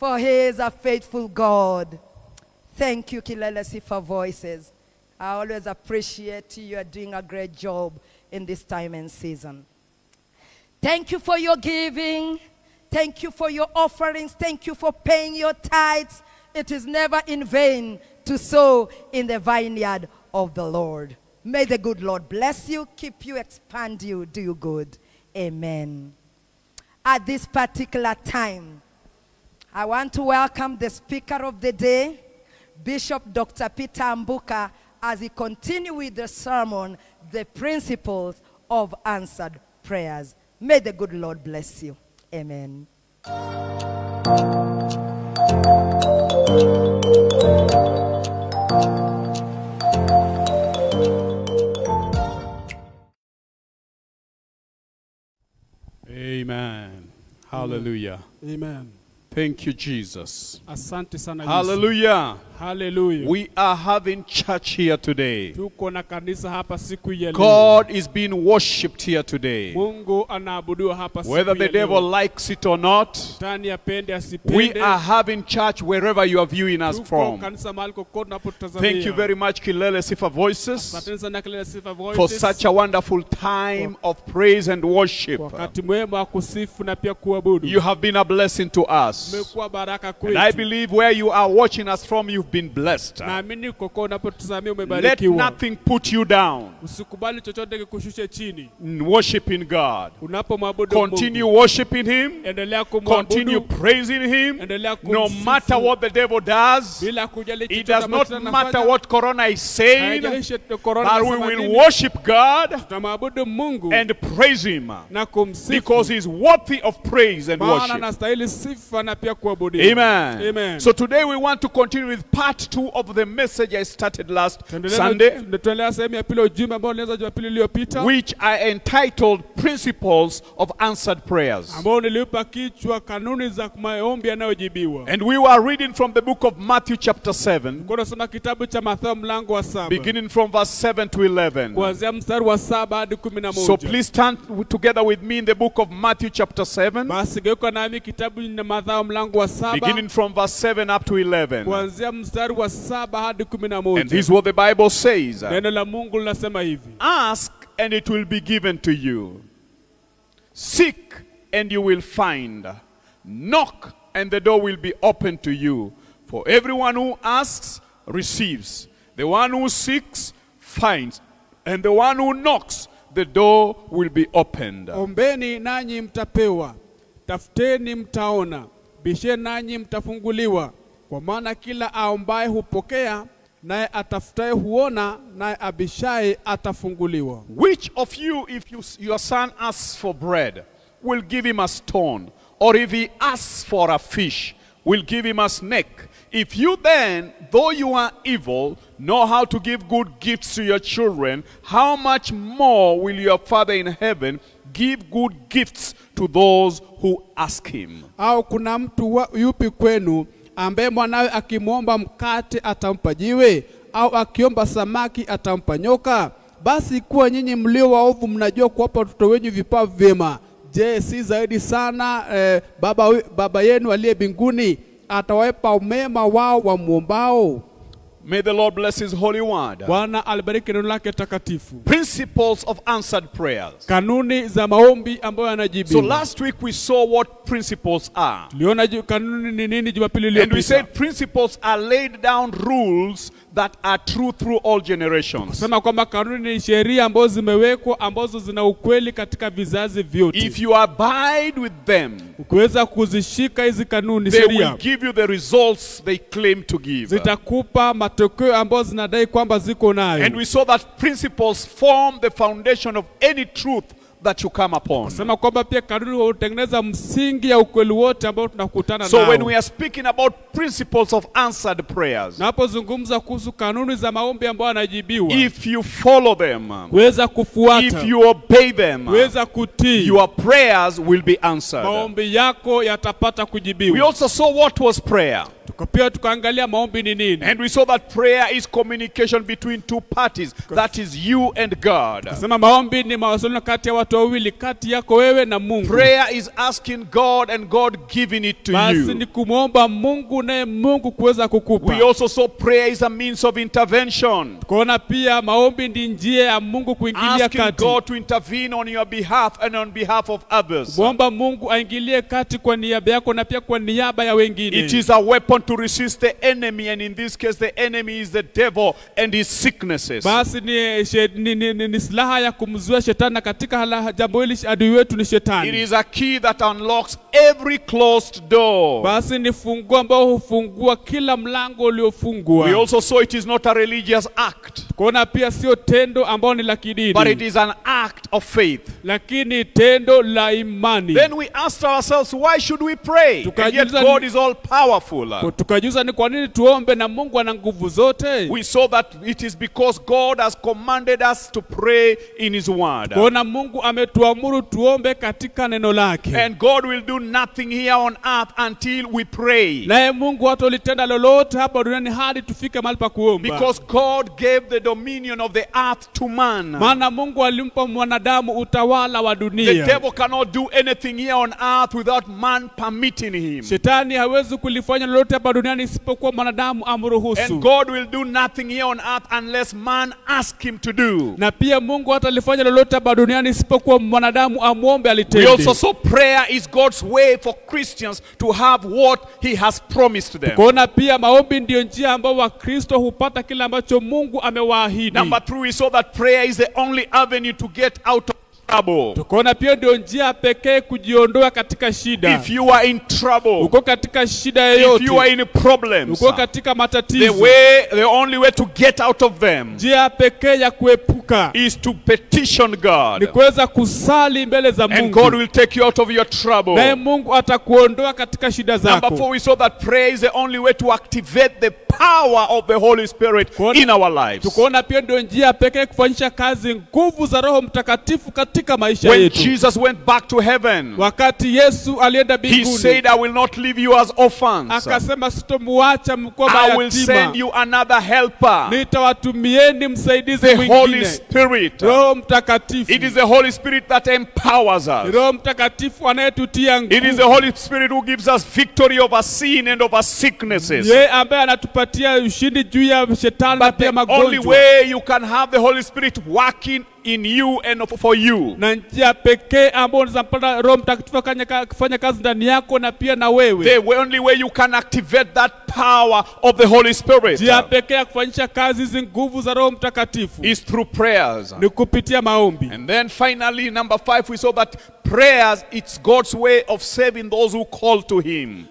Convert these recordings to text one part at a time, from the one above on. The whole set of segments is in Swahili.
for he is a faithful God. Thank you, Kilele Sifa Voices. I always appreciate you. You are doing a great job in this time and season. Thank you for your giving. Thank you for your offerings. Thank you for paying your tithes. It is never in vain to sow in the vineyard of the Lord. May the good Lord bless you, keep you, expand you, do you good. Amen. At this particular time, I want to welcome the speaker of the day, Bishop Dr. Peter Ambuka, as he continues with the sermon, The Principles of Answered Prayers. May the good Lord bless you. Amen. Amen. Hallelujah. Amen. Thank you, Jesus. Asante sana Yesu. Hallelujah. Hallelujah. We are having church here today. Tuko na kanisa hapa siku ya leo. God is being worshipped here today. Mungu anaabudiwa hapa siku Whether the ya leo. devil likes it or not, Tani apende asipende. we are having church wherever you are viewing us Tuko from. kanisa mahali kokote tunapotazamia. Thank you very much, Kilele Sifa Voices, Asante sana Kilele Sifa Voices. for such a wonderful time of praise and worship. Wakati mwema wa kusifu na pia kuabudu. You have been a blessing to us. Umekuwa baraka And kwetu. I believe where you are watching us from, you've been blessed. Naamini kokote unapotazamia Let umebarikiwa. nothing put you down. Usikubali chochote kikushushe chini. Worshiping God. Unapomwabudu Continue Mungu. worshiping Him. Endelea kumwabudu. Continue praising Him. Endelea No kumsifu. matter what the devil does, Bila kujali it chochote does not ambacho matter tunafanya. what Corona is saying, Haijalishi korona but we inasema will nini. worship God Tutamwabudu Mungu and praise Him na kumsifu. because He's worthy of praise and Maana worship. anastahili sifa na pia kuabudiwa. Amen. Amen. So today we want to continue with part 2 of the message I started last Sunday, Tuendelea sehemu ya pili ya ujumbe ambao nilianza Jumapili iliyopita. which I entitled Principles of Answered Prayers. Ambao niliupa kichwa kanuni za maombi yanayojibiwa. And we were reading from the book of Matthew chapter 7, Kwa nasoma kitabu cha Mathayo mlango wa 7. beginning from verse 7 to 11. Kuanzia mstari wa 7 hadi 11. So please stand together with me in the book of Matthew chapter 7, Basi geuka nami kitabu cha Mathayo mlango wa 7. beginning from verse 7 up to 11. Kuanzia mstari wa 7 hadi 11. And this is what the Bible says. Neno la Mungu linasema hivi. Ask and it will be given to you. Seek and you will find. Knock and the door will be opened to you. For everyone who asks receives. The one who seeks finds. And the one who knocks, the door will be opened. Ombeni nanyi mtapewa, tafuteni mtaona, bisheni nanyi mtafunguliwa. Kwa maana kila aombaye hupokea, naye atafutaye huona, naye abishaye atafunguliwa. Which of you, if your son asks for bread, will give him a stone? Or if he asks for a fish, will give him a snake? If you then, though you are evil, know how to give good gifts to your children, how much more will your Father in heaven give good gifts to those who ask him? Au kuna mtu yupi kwenu ambaye mwanawe akimwomba mkate atampa jiwe, au akiomba samaki atampa nyoka? Basi kuwa nyinyi mlio waovu mnajua kuwapa watoto wenu vipawa vyema, je, si zaidi sana baba yenu aliye mbinguni atawapa mema wao wamuombao? May the Lord bless his holy word. Bwana alibariki neno lake takatifu. Principles of answered prayers. Kanuni za maombi ambayo yanajibiwa. So last week we saw what principles are. Tuliona kanuni ni nini Jumapili iliyopita. And we said principles are laid down rules that are true through all generations. Sema kwamba kanuni ni sheria ambazo zimewekwa ambazo zina ukweli katika vizazi vyote. If you abide with them, ukiweza kuzishika hizi kanuni they sheria, will give you the results they claim to give. Zitakupa matokeo ambazo zinadai kwamba ziko nayo. And we saw that principles form the foundation of any truth that you come upon. Sema kwamba pia kanuni hutengeneza msingi ya ukweli wote ambao tunakutana nao. So when we are speaking about principles of answered prayers, napozungumza kuhusu kanuni za maombi ambayo yanajibiwa, if you follow them, kuweza kufuata, if you obey them, kuweza kutii, your prayers will be answered. maombi yako yatapata kujibiwa. We also saw what was prayer. Pia tukaangalia maombi ni nini. And we saw that prayer is communication between two parties. That is you and God. Sema maombi ni mawasiliano kati ya watu wawili, kati yako wewe na Mungu. Prayer is asking God and God giving it to Basi you. ni kumuomba Mungu naye Mungu kuweza kukupa. We also saw prayer is a means of intervention. Kuona pia maombi ndi njia ya Mungu kuingilia Asking kati. God to intervene on your behalf and on behalf of others. Muomba Mungu aingilie kati kwa niaba yako na pia kwa niaba ya wengine. It is a weapon to resist the enemy, and in this case the enemy is the devil and his sicknesses. Basi ni silaha ya kumzuia shetani, katika jambo hili adui wetu ni shetani. It is a key that unlocks every closed door. Basi ni funguo ambao hufungua kila mlango uliofungwa. We also saw it is not a religious act, Kuona pia sio tendo ambao ni la kidini, but it is an act of faith. lakini tendo la imani. Then we asked ourselves, why should we pray? And yet God is all powerful. Tukajuza ni kwa nini tuombe na Mungu ana nguvu zote. We saw that it is because God has commanded us to pray in his word. Kuona Mungu ametuamuru tuombe katika neno lake. And God will do nothing here on earth until we pray. Naye Mungu hatolitenda lolote hapa duniani hadi tufike mahali pa kuomba. Because God gave the dominion of the earth to man. Maana Mungu alimpa mwanadamu utawala wa dunia. The devil cannot do anything here on earth without man permitting him. Shetani hawezi kulifanya lolote hapa duniani isipokuwa mwanadamu amruhusu. And God will do nothing here on earth unless man asks him to do. Na pia Mungu hatalifanya lolote hapa duniani isipokuwa mwanadamu amuombe alitende. We also saw prayer is God's way for Christians to have what he has promised them. Kuona pia maombi ndio njia ambao Wakristo hupata kile ambacho Mungu amewaahidi. Number 3, we saw that prayer is the only avenue to get out of trouble. Tukaona pia ndio njia pekee kujiondoa katika shida. If you are in trouble, uko katika shida if yoyote, you are in problems, uko katika matatizo, the only way to get out of them njia pekee ya kuepuka is to petition ni God. kuweza kusali mbele za And Mungu. God will take you out of your trouble. Naye Mungu atakuondoa katika shida Number zako. 4, we saw that prayer is the only way to activate the power of the Holy Spirit in our lives. Tukaona pia ndio njia pekee kufanyisha kazi nguvu za Roho Mtakatifu katika maisha When yetu. Jesus went back to heaven, Wakati Yesu alienda he mbinguni, said, I will not leave you as orphans. akasema sitomuacha mkiwa I will send mayatima, you another helper, nitawatumieni msaidizi the Holy mwingine, Spirit. Roho Mtakatifu. It is the Holy Spirit that empowers us. Roho Mtakatifu anayetutia It is nguvu. the Holy Spirit who gives us victory over sin and over sicknesses. Yeye ambaye anatupatia ushindi juu ya shetani na But pia the only magonjwa. way you can have the Holy Spirit working in you and for you Na njia pekee ambayo unaweza mpata Roho Mtakatifu kufanya kazi ndani yako na pia na wewe. the only way you can activate that power of the Holy Spirit Njia pekee ya kufanyisha kazi hizi nguvu za Roho Mtakatifu is through prayers. ni kupitia maombi. And then finally, number 5, we saw that prayers, it's God's way of saving those who call to him.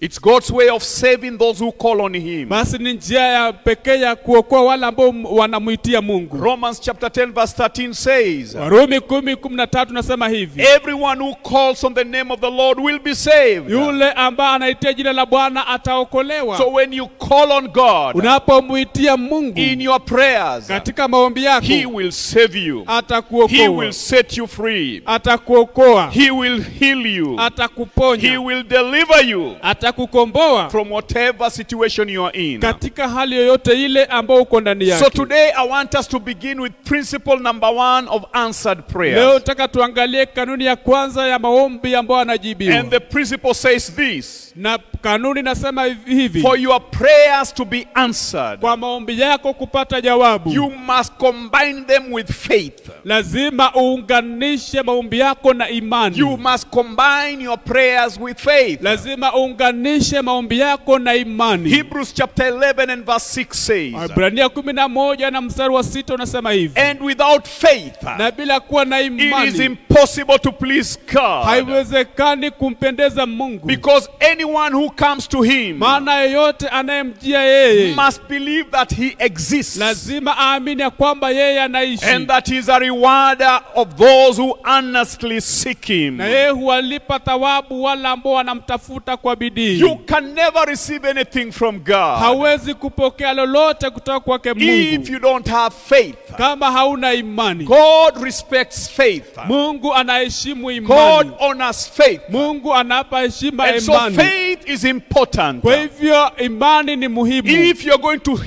It's God's way of saving those who call on him. Basi ni njia ya pekee ya kuokoa wale ambao wanamuitia Mungu. Romans chapter 10 verse 13 says, Warumi 10:13 nasema hivi: everyone who calls on the name of the Lord will be saved. yule ambaye anaitia jina la Bwana ataokolewa. So when you call on God Unapomuitia Mungu in your prayers, katika maombi yako, he will save you. He atakuokoa, will set you free. atakuokoa, He will heal you. He atakuponya, will deliver you atakukomboa from whatever situation you are in. katika hali yoyote ile ambayo uko ndani yake. So today I want us to begin with principle number 1 of answered Leo prayers. nataka tuangalie kanuni ya kwanza ya maombi ambayo anajibiwa. And the principle says this: Na kanuni nasema hivi: for your prayers to be answered, kwa maombi yako kupata jawabu, you must combine them with faith. lazima uunganishe maombi yako na imani. You must combine your prayers with faith. Lazima uunganishe maombi yako na imani. Hebrews chapter 11 and verse 6 says, Waebrania 11 na mstari wa 6 unasema hivi: and without faith na bila kuwa na it is imani impossible to please God. haiwezekani kumpendeza Mungu. Because anyone who comes to him Maana yeyote anayemjia yeye must believe that he exists, lazima aamini ya kwamba yeye anaishi, and that he is a rewarder of those who earnestly seek him. na yeye huwalipa thawabu wale ambao wanamtafuta kwa bidii. You can never receive anything from God Hawezi kupokea lolote kutoka kwake if Mungu you don't have faith. kama hauna imani. God respects faith. Mungu anaheshimu God imani. honors faith. Mungu anapa heshima And so imani. faith faith is important. Kwa hivyo imani ni muhimu. If you're going to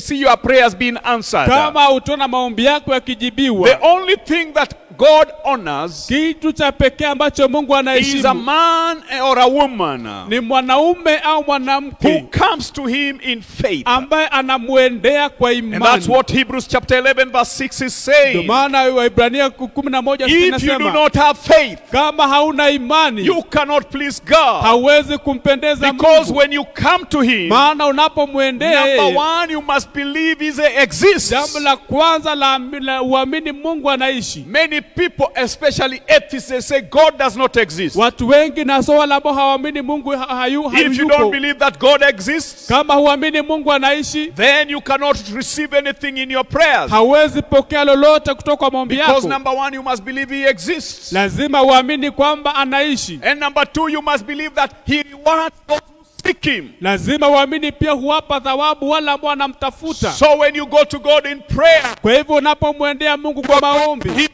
see your prayers being answered, Kama utaona maombi yako yakijibiwa, the only thing that God honors kitu cha pekee ambacho Mungu is a anaheshimu man or a woman ni mwanaume au who mwanamke comes to him in faith. ambaye anamuendea kwa And that's imani. what Hebrews chapter 11 verse 6 is Ndio saying. maana Waibrania 11 If you do inasema not have faith, kama hauna imani you cannot please God. hauwezi kumpendeza Because Mungu. when you come to him, Maana unapomwendea number yeye, one, you must believe he exists. jambo la kwanza la uamini Mungu anaishi. Many people, especially atheists, they say God does not exist. Watu wengi na so wale ambao hawaamini Mungu If you don't hayuko. believe that God exists, Kama huamini Mungu anaishi, then you cannot receive anything in your prayers. hauwezi pokea lolote kutoka kwa maombi Because yako. number one, you must believe he exists. Lazima uamini kwamba anaishi. And number two, you must believe that he rewards those who seek him. Lazima uamini pia huwapa thawabu wale ambao wanamtafuta. So when you go to God in prayer, Kwa hivyo unapomwendea Mungu kwa maombi, he is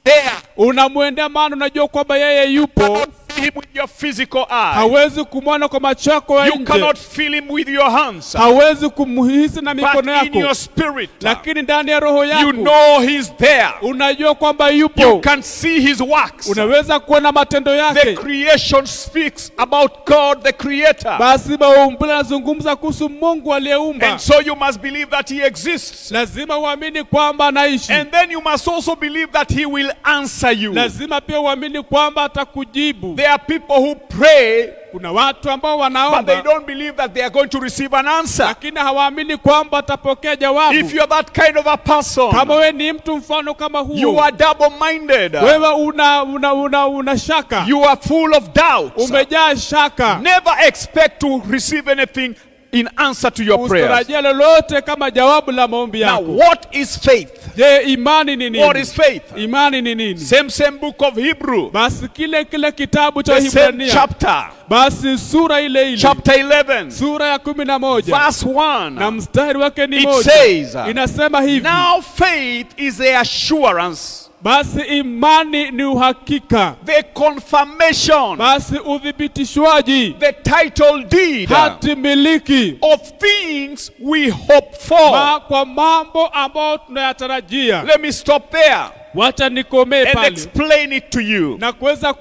there. unamwendea maana unajua kwamba yeye You yupo. cannot see him with your physical eye. Hawezi kumwona kwa macho yako ya You nje. cannot feel him with your hands. Hawezi kumhisi na But mikono in your yako. spirit, Lakini ndani ya roho you yako know he's there. unajua kwamba You yupo. can see his works. Unaweza kuona matendo The yake. creation speaks about God, the creator. Basi maumbile yanazungumza kuhusu Mungu aliyeumba. And so you must believe that he exists. Lazima uamini kwamba anaishi. And then you must also believe that he will answer you. Lazima pia uamini kwamba atakujibu. There are people who pray, Kuna watu ambao but they wanaomba don't believe that they are going to receive an answer. lakini hawaamini kwamba atapokea jawabu. If you're that kind of a person, Kama wewe ni mtu mfano kama you huo, are double-minded. wewe una shaka, You are full of doubts. umejaa shaka, Never expect to receive anything in answer to your prayers. usitarajie lolote kama jawabu la maombi Now, yako. what is faith? Je, imani ni What nini? is faith? Imani ni nini? Same book of Hebrew. Basi kile kitabu cha The same Hibrania, chapter. basi sura ile Chapter 11. sura ya 11 Verse na 1. mstari wake ni It moja, says, inasema hivi: now faith is the assurance, basi imani ni uhakika, the confirmation, basi udhibitishwaji, the title deed hati miliki of things we hope for. kwa mambo ambayo tunayatarajia. Let me stop there Wacha nikomee and pale explain it to you. na kuweza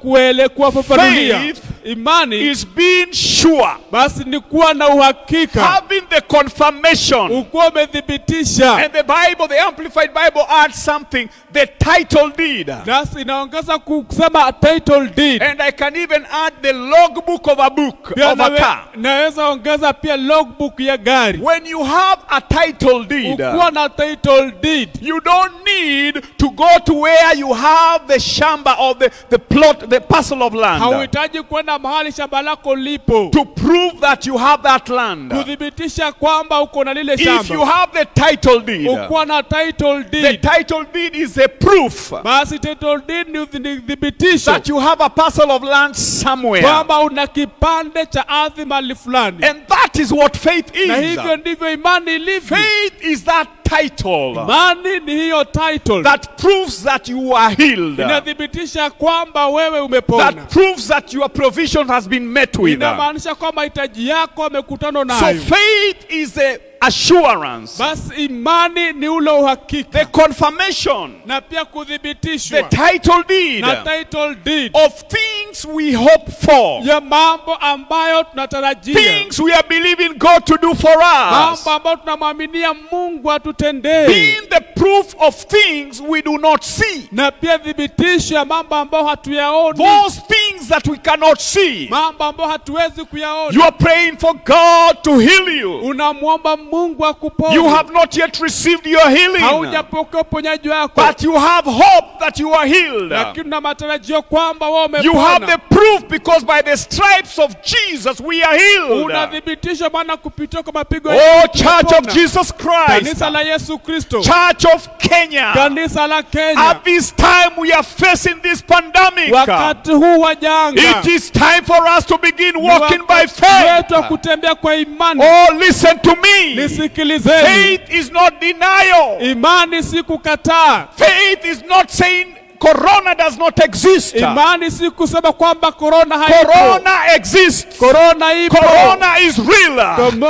kuwafafanulia. Faith Imani is being sure, basi ni kuwa na uhakika, having the confirmation. ukuwa umedhibitisha. And the Bible, the Amplified Bible, adds something, the title deed. Nasi inaongeza kusema title deed. And I can even add the logbook of a book, Pia of a car. naweza ongeza pia logbook ya gari. When you have a title deed, Ukuwa na title deed, you don't need to go to where you have the shamba of the plot, the parcel of land, hauhitaji kwenda mahali shamba lako lipo to prove that you have that land. kudhibitisha kwamba uko na lile If you shamba. have the title deed, Ukuwa na title the deed, title deed is a proof basi title deed ni thibitisho that you have a parcel of land somewhere. kwamba una kipande cha ardhi mahali fulani. And that is what faith Na is. hivyo ndivyo imani ilivyo. Faith is that title Imani ni hiyo title that proves that you are healed, inathibitisha kwamba wewe umepona. that proves that your provision has been met with. Inamaanisha kwamba mahitaji yako amekutana So nayo. faith is the assurance, Basi imani ni ule uhakika the confirmation, na pia the kuthibitishwa title deed na title deed of things we hope for, ya mambo ambayo tunatarajia, things we are believing God to do for us, mambo ambayo tunamwaminia Mungu atutendee, being the proof of things we do not see, na pia thibitisho ya mambo ambayo hatuyaoni, those things that we cannot see. mambo ambayo hatuwezi kuyaona. You are praying for God to heal you. Unamwomba Mungu akuponye. You have not yet received your healing, Haujapokea uponyaji wako, but you have hope that you are healed. lakini na matarajio kwamba wewe You have umepona. the proof because by the stripes of Jesus we are healed. Unathibitisha maana kupitia kwa mapigo ya Oh, Yesu Church of tumepona. Jesus Christ, Kanisa la Yesu Kristo, Church of Kenya, kanisa la Kenya, at this time we are facing this pandemic. wakati huu wa janga, It is time for us to begin ni walking by wakati faith. wetu wa kutembea kwa imani. Oh, listen to me. Nisikilizeni, Faith is not denial. imani si kukataa. Faith is not saying corona does not exist. Imani si kusema kwamba corona haipo. Corona exists. Corona ipo. Corona is real.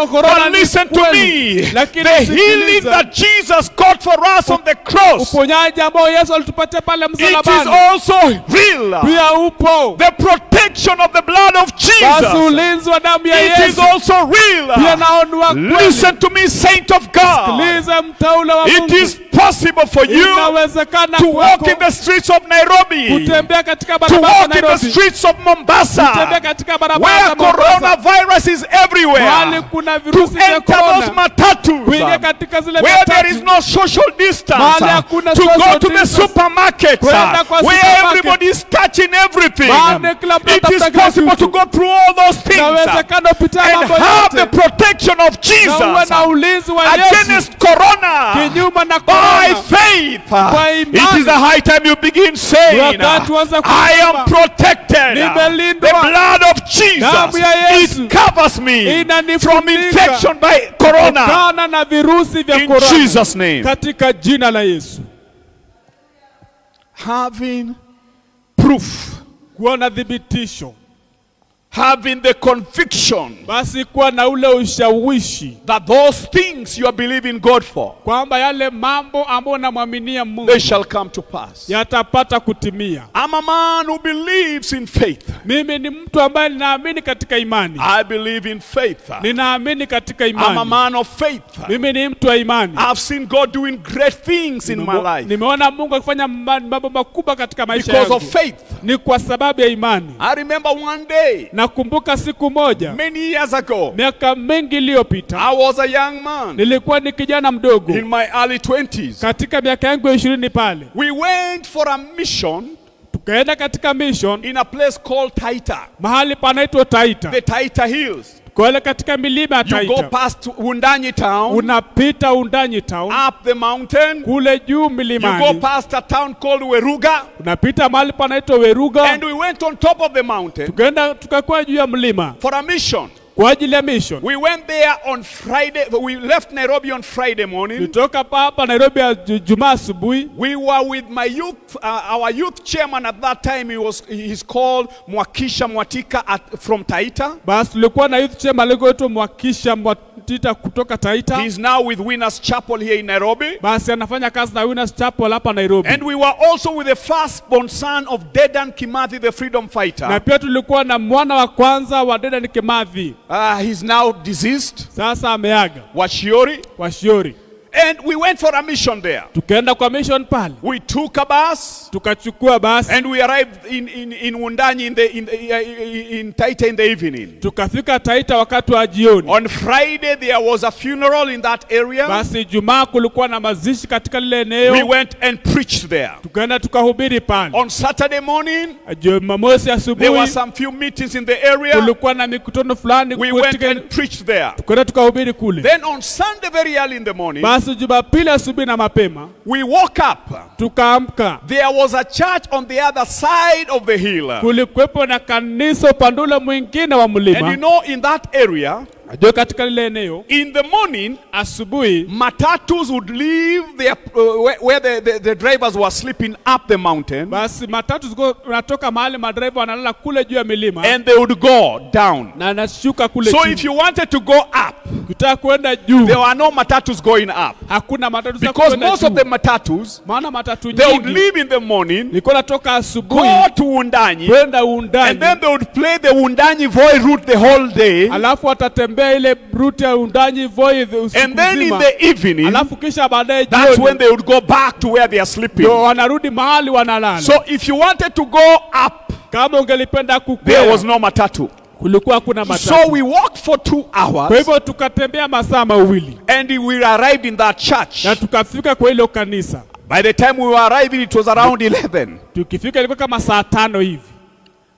Corona But listen to me. Lakini The healing that Jesus got for us on the cross, uponyaji ambao Yesu alitupatia pale it is msalabani also real. pia upo. The protection of the blood of Basi Jesus, ulinzi wa damu ya it is Yesu also real. pia nao ni wa kweli. Listen to me, saint of God. Sikiliza mteule wa It Mungu. is possible for you Inawezekana to walk kwako in the streets of Nairobi, kutembea katika to barabara za walk in the Nairobi, streets of kutembea Mombasa, katika barabara where za Mombasa, coronavirus is mahali everywhere, kuna to virusi vya enter those corona, matatus, kuingia katika zile where there is matatu, no social distance, mahali hakuna to go social to the distance, supermarket, kwenda kwa where supermarket, everybody is touching everything. mahali kila mtu It is atafuta kila possible to kitu. go through all those things Inawezekana upitia and mambo have the yote protection of na uwe Jesus na ulinzi wa Yesu against corona. kinyume na By corona. faith, Kwa it imani. is the high time you begin saying, Wakati uanza I kusema, am protected. nimelindwa. The blood of Damu Jesus, ya Yesu it covers me inanifunika from infection by corona. kutokana na virusi vya In corona Jesus' name. katika jina la Yesu. Having proof, Kuwa na thibitisho, having the conviction basi kuwa na ule ushawishi that those things you are believing God for, kwamba yale mambo ambayo unamwaminia Mungu they shall come to pass. yatapata kutimia. I'm a man who believes in faith. Mimi ni mtu ambaye ninaamini katika imani. I believe in faith. Ninaamini katika I'm a imani. man of faith. Mimi ni mtu wa imani. I've seen God doing great things in my life Nimeona Mungu akifanya mambo makubwa katika maisha because yangu. of faith. Ni kwa sababu ya imani. I remember one day, Nakumbuka siku moja many years ago, miaka mingi iliyopita, I was a young man nilikuwa ni kijana mdogo in my early 20s. katika miaka yangu ya 20 pale. We went for a mission Tukaenda katika mission in a place called Taita, mahali panaitwa Taita. the Taita Hills. Tukaenda katika milima ya You go Taita. past Wundanyi town, Unapita Undanyi town, up the mountain. kule juu You go milimani. past a town called Weruga, Unapita mahali panaitwa Weruga. and we went on top of the mountain Tukaenda tukakuwa juu ya mlima for a mission. kwa ajili ya mission. We went there on Friday. We left Nairobi on Friday morning. Tulitoka hapa Nairobi ya Jumaa asubuhi. We were with my youth, our youth chairman at that time. He's called Mwakisha Mwatika from Taita. Basi tulikuwa na youth chairman alikuwa Mwakisha Mwatita kutoka Taita. He's now with Winners Chapel here in Nairobi. Basi anafanya kazi na Winners Chapel hapa Nairobi. And we were also with the firstborn son of Dedan Kimathi, the freedom fighter. Na pia tulikuwa na mwana wa kwanza wa Dedan Kimathi. He's now deceased, Sasa ameaga. Washiori. Washiori. And we went for a mission there. Tukaenda kwa mission pale. We took a bus. Tukachukua basi. And we arrived in Wundanyi in Taita in the evening. Tukafika Taita wakati wa jioni. On Friday there was a funeral in that area. Basi Jumaa kulikuwa na mazishi katika lile eneo. We went and preached there. Tukaenda tukahubiri pale. On Saturday morning Jumamosi there asubuhi were some few meetings in the area. kulikuwa na mikutano fulani. We went and preached there. Tukaenda tukahubiri kule. Then on Sunday very early in the morning, Basi Jumapili asubuhi na mapema we woke up. tukaamka. There was a church on the other side of the hill. Kulikuwepo na kanisa upande ule mwingine wa And you mlima. know, in that area, Najua katika lile eneo in the morning, asubuhi matatus would leave their, where the drivers were sleeping up the mountain, basi matatu ziko natoka mahali madriver wanalala kule juu ya milima and they would go down. na nashuka kule So chini. if you wanted to go up, Ukitaka kwenda juu there were no matatus going up. hakuna matatu za Because kwenda most of juu. the matatus, Maana matatu they would nyingi leave in the morning, nilikuwa natoka asubuhi go to Wundanyi, kwenda and Undanyi. then they would play the Wundanyi Voi route the whole day. Alafu watatembea ile route ya Undanyi Voi usiku And then in mzima. the evening, Alafu kisha baadaye that's when jioni they would go back to where they are sleeping. ndio wanarudi mahali wanalala. So if you wanted to go up, Kama ungelipenda there kukwea was no matatu. kulikuwa kuna matatu. So we walked for 2 Kwa hours, hivyo tukatembea masaa mawili and we arrived in that church. na tukafika kwa hilo kanisa. By the time we were arriving, it was around 11. Tukifika ilikuwa kama saa 5 hivi.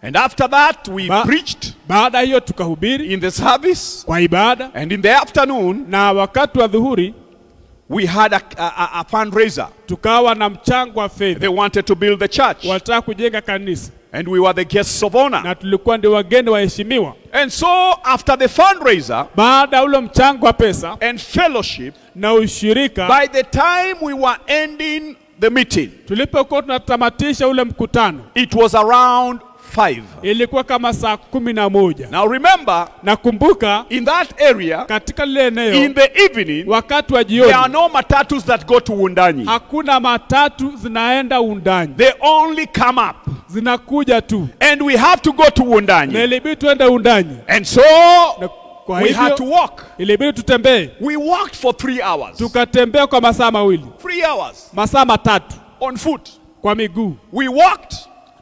And after that, we preached Baada hiyo tukahubiri in the service. kwa ibada, And in the afternoon, na wakati wa dhuhuri we had a fundraiser. tukawa na mchango wa They fedha. wanted to build the church. Wataka kujenga kanisa And we were the guests of honor. na tulikuwa ndio wageni waheshimiwa. And so after the fundraiser Baada ya ule mchango wa pesa and fellowship, na ushirika, by the time we were ending the meeting, tulipokuwa tunatamatisha ule mkutano, it was around 5. ilikuwa kama saa 11. Now remember, Nakumbuka in that area, katika lile eneo in the evening, wakati wa there are jioni no matatus that go to Wundanyi. hakuna matatu zinaenda Wundanyi, They only come up. zinakuja tu, And we have to go to na Wundanyi. ilibidi tuende Wundanyi. And so, Na kwa we had to hivyo walk. ilibidi tutembee, We walked for 3 hours. tukatembea kwa masaa mawili, 3 hours masaa matatu on foot. kwa miguu, We walked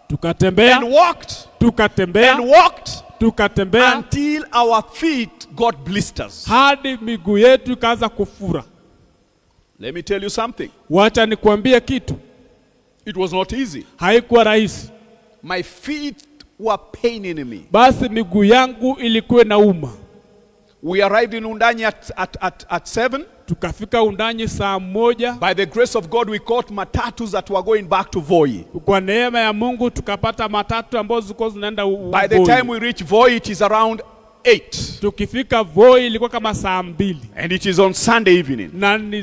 tukatembea and walked tukatembea and walked tukatembea until our feet got blisters. hadi miguu yetu ikaanza kufura. Let me tell you something. Wacha nikuambie kitu, It was not easy. haikuwa rahisi. My feet were paining me. Basi miguu yangu ilikuwa inauma. We arrived in Wundanyi at 7. Tukafika Wundanyi saa 1. By the grace of God, we caught matatus that were going back to Voi. Kwa neema ya Mungu tukapata matatu ambazo zilikuwa zinaenda By the time we reach Voi, it is around 8. Tukifika Voi ilikuwa kama saa 2. And it is on Sunday evening. Na ni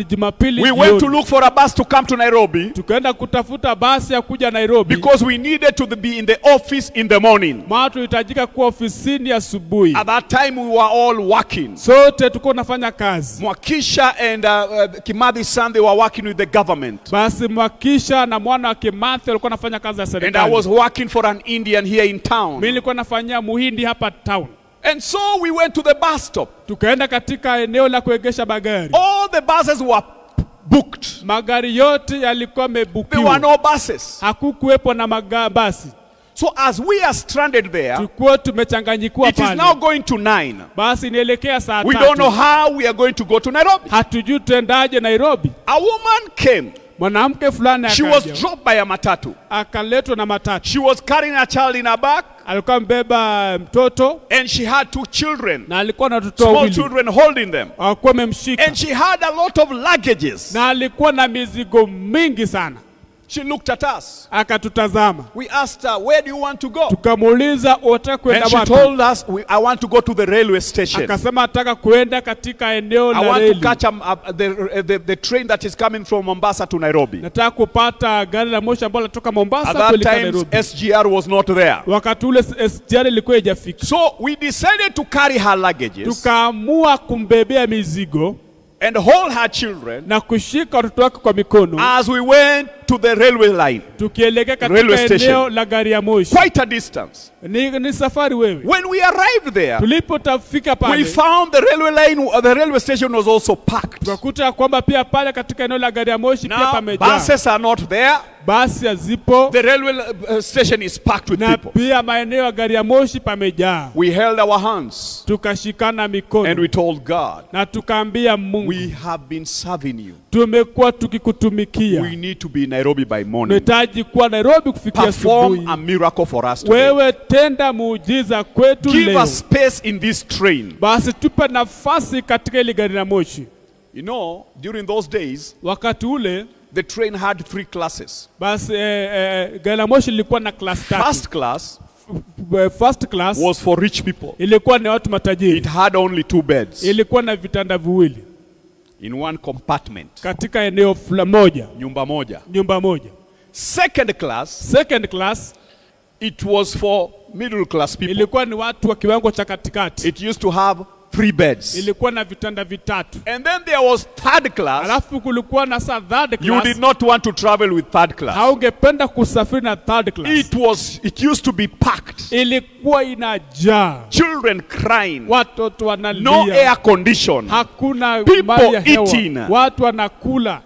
Jumapili We jioni. went to look for a bus to come to Nairobi Tukaenda kutafuta basi ya kuja Nairobi because we needed to be in the office in the morning. maana tulihitajika kuwa ofisini asubuhi. At that time, we were all working. Sote tulikuwa tunafanya kazi. Mwakisha and Kimathi son, they were working with the government. Basi Mwakisha na mwana wa Kimathi walikuwa wanafanya kazi ya And I serikali. was working for an Indian here in Mimi town. nilikuwa nafanyia Muhindi hapa town. And so we went to the bus stop. Tukaenda katika eneo la kuegesha magari. All the buses were booked. Magari yote yalikuwa There were yamebukiwa. no buses. Hakukuwepo na basi. So as we are stranded there, Tulikuwa tumechanganyikwa it is pale. now going to 9. Basi nielekea saa We don't know 3. how we are going to go to Nairobi. Hatujui tuendaje Nairobi. A woman came. Mwanamke fulani She was akaja. dropped by a matatu. Akaletwa na matatu. She was carrying a child in her back, Alikuwa mbeba mtoto and she had 2 children, na alikuwa na watoto small wawili. children holding them. Alikuwa amemshika. And she had a lot of luggages. Na alikuwa na mizigo mingi sana. She looked at us. Akatutazama. We asked her, where do you want to go? Tukamuuliza unataka kwenda And she wapi? told us, I want to go to the railway station. Akasema nataka kwenda katika eneo I la want to reli. catch the train that is coming from Mombasa to Nairobi. Nataka kupata gari la moshi ambalo linatoka Mombasa At that kuelekea time, Nairobi. SGR was not there. Wakati ule SGR ilikuwa haijafika. So we decided to carry her luggages Tukaamua kumbebea mizigo and hold her children na kushika watoto wake kwa mikono as we went to the railway line. tukielekea Railway katika station. eneo la gari ya moshi. Quite a distance. Ni safari wewe. When we arrived there, Tulipotafika we pale found the railway station was also packed. tukakuta kwamba pia pale katika eneo la gari ya moshi pia Now, pamejaa. buses are not there. Basi hazipo The railway station is packed with na people. pia maeneo ya gari ya moshi pamejaa. We held our hands Tukashikana and mikono we told God, na tukaambia Mungu, we have been serving you. tumekuwa tukikutumikia. We need to be in Nairobi by morning. Tunahitaji kuwa Nairobi kufikia Perform asubuhi. a miracle for us today. Wewe tenda muujiza kwetu Give leo. us space in this train. Basi tupe nafasi katika ile gari la moshi. You know, during those days, Wakati ule the train had 3 classes. basi gari la moshi lilikuwa na class 3. First class First class was for rich people. ilikuwa ni watu matajiri. It had only 2 beds Ilikuwa na vitanda viwili in one compartment. katika eneo moja, Nyumba moja. nyumba moja. Second class, Second class it was for middle class people. ilikuwa ni watu wa kiwango cha katikati. It used to have 3 beds. Ilikuwa na vitanda vitatu. And then there was third class. Alafu kulikuwa na third You class. did not want to travel with third class. Haungependa kusafiri na third class. It used to be packed. Ilikuwa inajaa. Children crying. Watoto wanalia. No air condition. Hakuna People mali ya hewa. eating. Watu wanakula.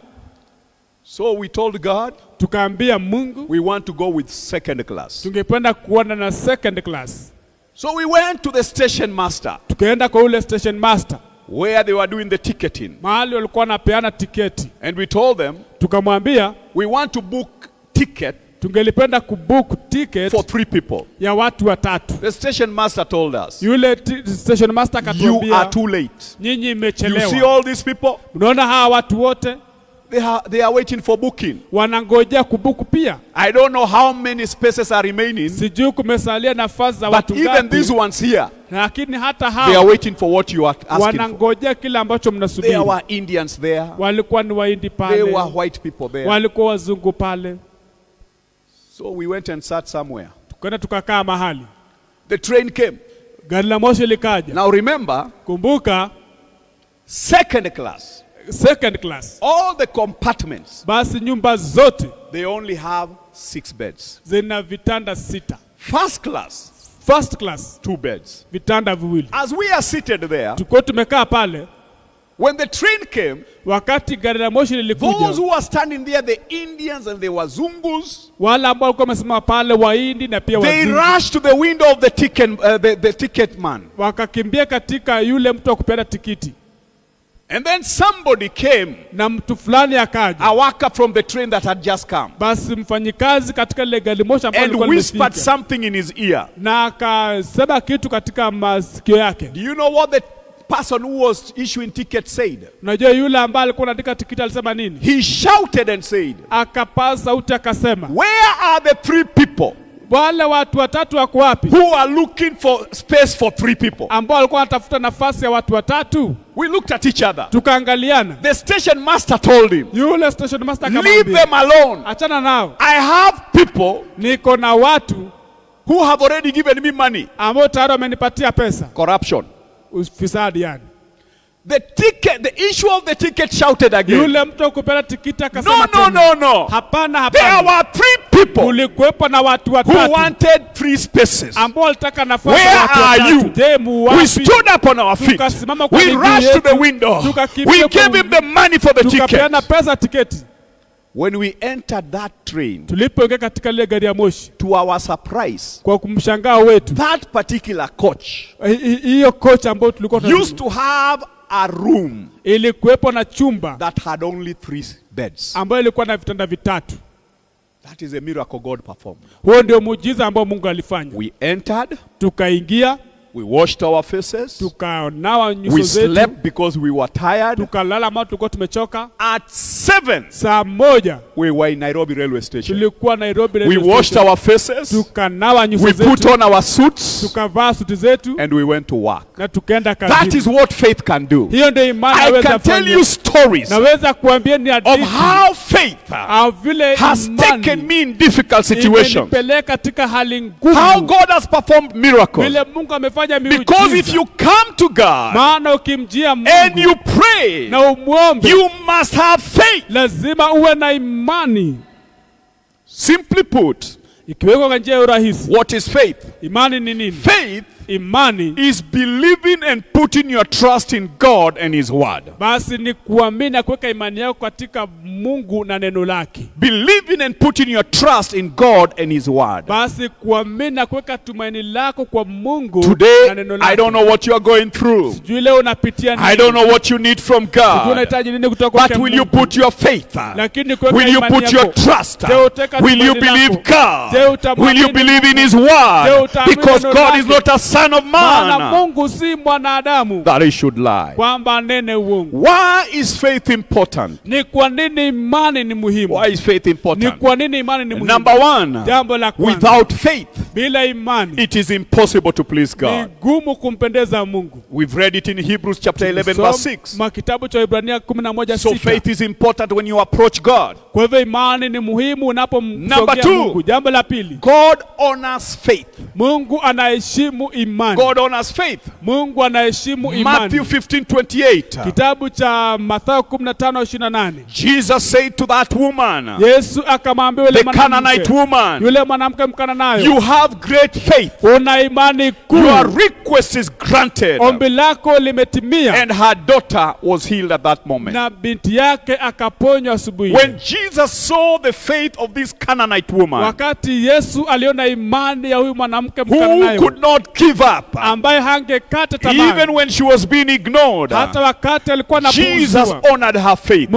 So we told God, Tukaambia Mungu we want to go with second class. tungependa kuona na second class. So we went to the station master Tukaenda kwa ule station master where they were doing the ticketing. mahali walikuwa wanapeana tiketi. And we told them, Tukamwambia we want to book ticket tungelipenda kubook ticket for 3 people. ya watu watatu. The station master told us, Yule station master you are akatuambia too late. nyinyi You see mmechelewa. all these people? Unaona hawa watu wote They are waiting for booking. Wanangojea kubuku pia. I don't know how many spaces are remaining. Sijui kumesalia nafasi za But watu even ngapi. these ones here, Lakini hata they are hao waiting for what you are asking for. wanangojea kile ambacho There mnasubiri. were Indians there. Walikuwa ni Wahindi There pale. were white people there. Walikuwa wazungu pale. So we went and sat somewhere. Tukaenda tukakaa mahali. The train came. Gari la moshi likaja. Now remember, Kumbuka, second class, second class. all the compartments, Basi nyumba zote they only have 6 beds. zina vitanda 6. First class, First class, 2 beds. vitanda viwili. As we are seated there, Tuko tumekaa pale. when the train came, Wakati gari la moshi those lilikuja, who were standing there, the Indians and the Wazungus, wale ambao walikuwa wamesimama pale Wahindi na pia they wazungu, rushed to the window of the ticket man. wakakimbia katika yule mtu wa kupeana tikiti. And then somebody came, Na mtu fulani akaja. a worker from the train that had just come, Basi mfanyikazi katika ile gari moshi ambao and alikuwa whispered amefika. something in his ear. Na akasema kitu katika masikio yake. Do you know what the person who was issuing tickets said? Unajua yule ambaye alikuwa anaandika tikiti alisema nini? He shouted and said, Akapaza sauti akasema, where are the 3 people wale watu watatu wako wapi? who are looking for space for 3 people? Ambao walikuwa wanatafuta nafasi ya watu watatu. We looked at each other. Tukaangaliana. The station master told him, Yule station master leave akamwambia, them alone. achana nao. I have people Niko na watu who have already given me money. ambao tayari wamenipatia pesa. Corruption. Ufisadi yani. The issue of the ticket shouted again. Yule mtu kupenda tikiti No, akasema no, tena, no, no. hapana There hapana. were 3 people Kulikuwepo na watu who watatu wanted 3 spaces. ambao walitaka nafasi Where ya watu are watatu. you? Je, mu We wapi? stood up on our feet. Tukasimama kwa We miguu rushed to the yetu. window. Tukakimbia We gave him the money for the ticket. Tukapeana pesa tiketi. When we entered that train, Tulipoingia katika ile gari ya moshi, to our surprise, kwa kumshangaa wetu, that particular coach hiyo kocha ambayo tulikuwa used to have a room ilikuwepo na chumba that had only 3 beds. ambayo ilikuwa na vitanda vitatu. That is a miracle God performed. Huo ndio muujiza ambao Mungu alifanya. We entered, Tukaingia, we washed our faces, tukanawa nyuso we zetu, slept because we were tired. tukalala ambao tulikuwa tumechoka. At 7, Saa 1 we were in Nairobi railway station. tulikuwa Nairobi We railway washed station. our faces, Tukanawa nyuso we put zetu, on our suits, tukavaa suti zetu and we went to work. na tukaenda That kazini. is what faith can do. Hiyo ndio imani I inaweza can tell fanya. you stories Naweza kuambia ni of hadithi how faith au vile has taken imani me in difficult situations. imenipeleka katika hali How ngumu. God has performed miracles. Vile Mungu amefanya Because if miujiza. you come to God Maana ukimjia and Mungu you pray, na umwombe, you must have faith. lazima uwe na imani. Simply put, Ikiwekwa kwa njia ya urahisi, what is faith? imani ni nini? Faith Imani is believing and putting your trust in God and His Word. basi ni kuamini na kuweka imani yako katika Mungu na neno lake. Believing and putting your trust in God and His Word. Basi kuamini na kuweka tumaini lako kwa Mungu na Today, neno lake. I don't know what you are going through. Sijui leo unapitia nini. I don't know what you need from Sijui God. unahitaji nini kutoka kwa But will you Mungu. put your faith? Lakini kuweka Will you imani put your yako. trust? Je, utaweka Will you tumaini believe lako? Je, God? utamwamini Will you believe in His Je, Word? utaamini Because neno God is lake? not a son of Maana man Mungu si mwanadamu that He should lie. kwamba nene uongo. Why is faith important? Ni kwa nini imani ni muhimu? Why is faith Ni important? kwa nini imani ni muhimu? Number 1, Jambo la kwanza, without faith, bila imani it is impossible to please ni God. gumu kumpendeza Mungu. We've read it in Hebrews chapter 11 verse 6. Soma kitabu cha Ibrania 11:6. So faith is important when you approach God. Kwa hivyo imani ni muhimu Number unapomsogea 2, Mungu. Jambo la pili, God honors faith. Mungu anaheshimu imani. God honors faith. Mungu anaheshimu imani. Matthew 15:28. Kitabu cha Mathayo 15:28. Jesus said to that woman, Yesu akamwambia yule the Canaanite mwanamke, woman, yule mwanamke Mkananayo, you have great faith. una imani kuu, Your request is granted. ombi lako limetimia. And her daughter was healed at that moment. Na binti yake akaponywa asubuhi. When Jesus saw the faith of this Canaanite woman, Wakati Yesu aliona imani ya huyu mwanamke who Mkananayo could not kill give up. ambaye hangekata tamaa. Even when she was being ignored, Hata wakati alikuwa Jesus anapuuzwa, honored her faith.